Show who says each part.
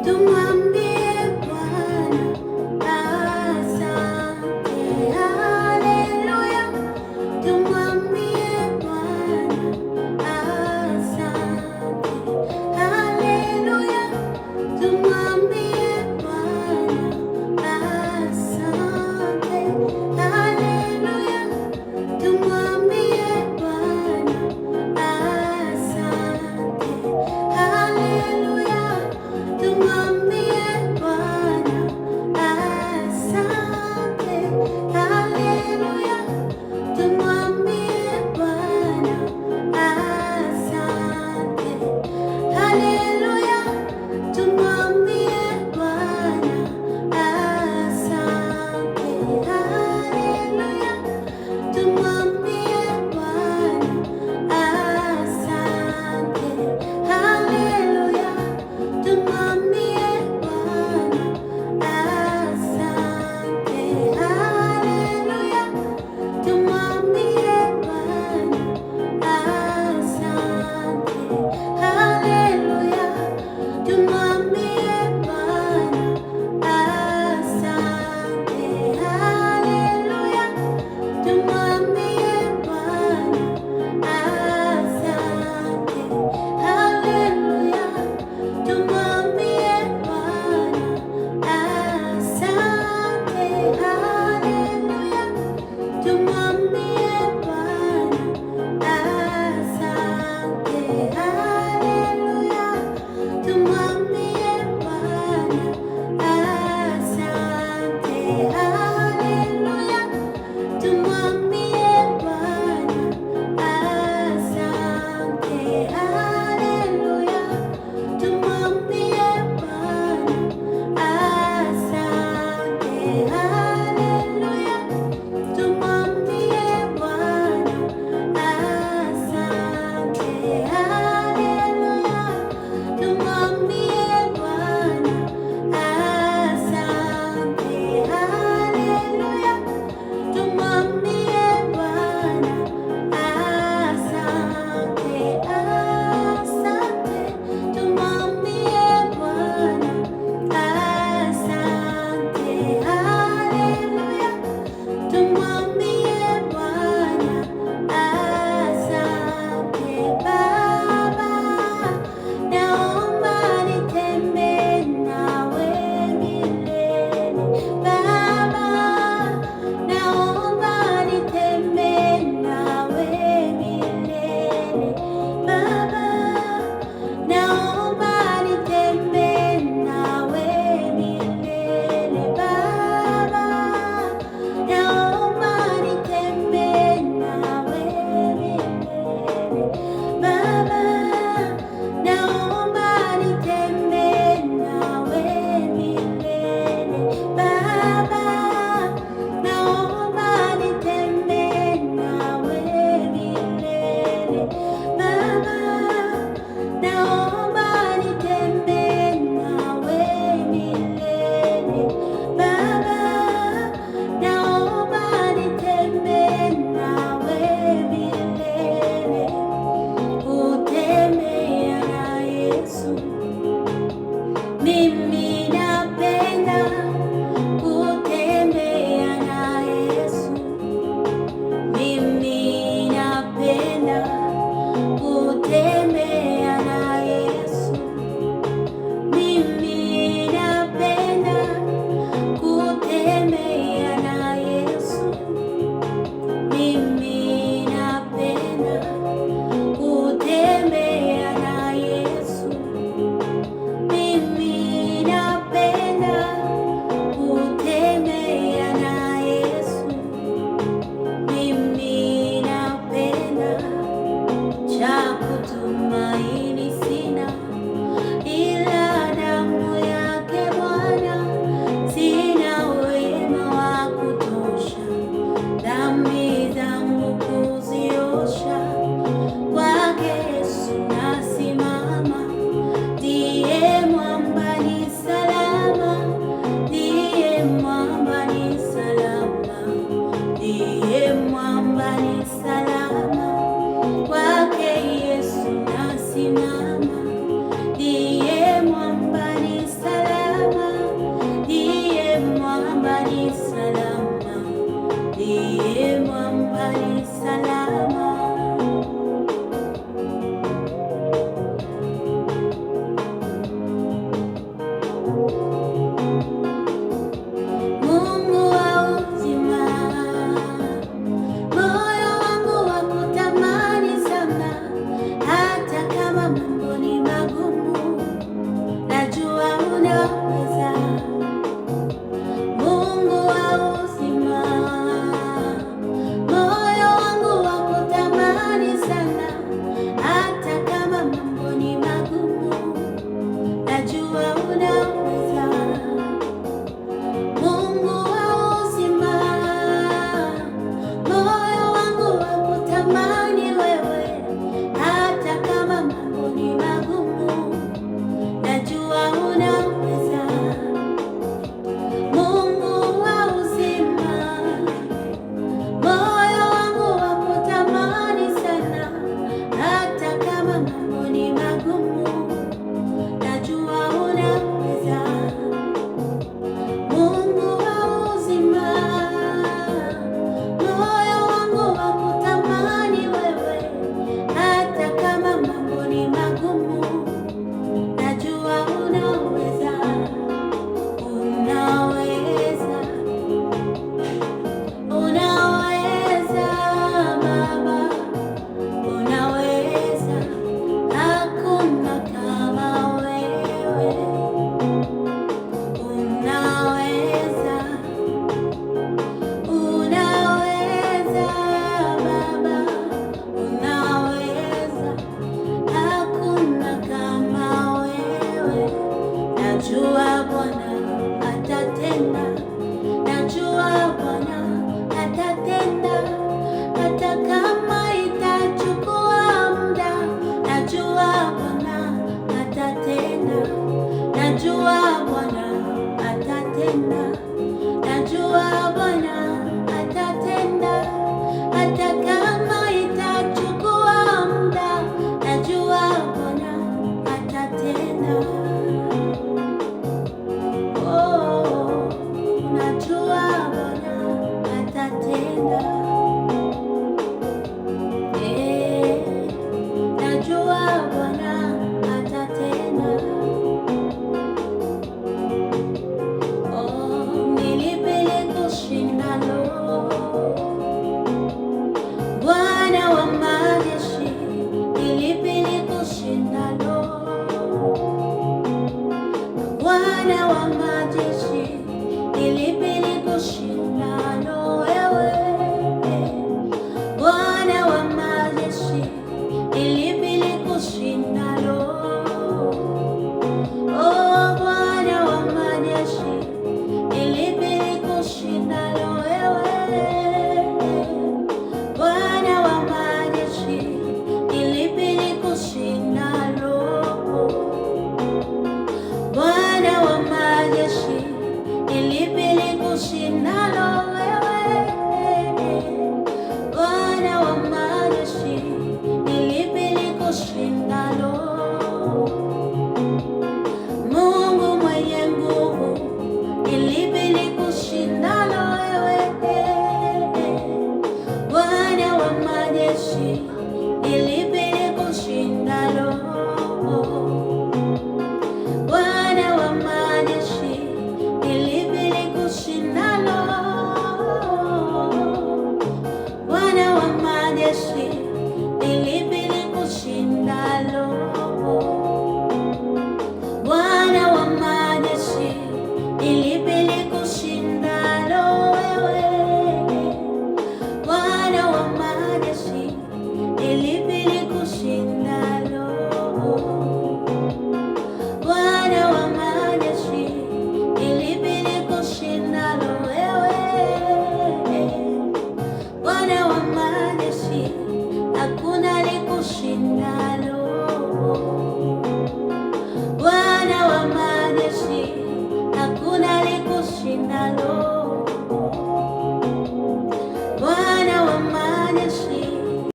Speaker 1: tumwambie Bwana asante. Haleluya, tumwambie Bwana asante. Haleluya, tumwambie Bwana asante. Haleluya, tumwambie Bwana asante. Haleluya, tumwambie Bwana atatenda, najua Bwana atatenda, hata kama itachukua muda, najua Bwana atatenda, najua Bwana atatenda, najua Bwana atatenda, hata kama itachukua muda, najua Bwana atatenda. Oh, najua Bwana atatenda. Najua Bwana atatenda. Oh, nilipele kushindano, Bwana wa majeshi, nilipele kushindano, Bwana wa majeshi, nilipele kushindano, wewe Bwana wa majeshi, nilipele kushindano. Oh, Bwana wa majeshi, nilipele kushindano, wewe Bwana wa majeshi, nilipele kushindano. Bwana wa majeshi, nilipele kushindano, wewe Bwana wa majeshi, nilipele kushindano. Mungu mwenye nguvu, nilipele kushindano, wewe Bwana wa majeshi, nilipele kushindano. Bwana wa majeshi, nilipele kushindano. Bwana wa majeshi, nilipele kushindano. Bwana wa majeshi, nilipele kushindano, wewe Bwana wa majeshi, nilipele kushindano. Bwana wa majeshi, nilipele kushindano, wewe Bwana wa majeshi, hakuna alikushinda.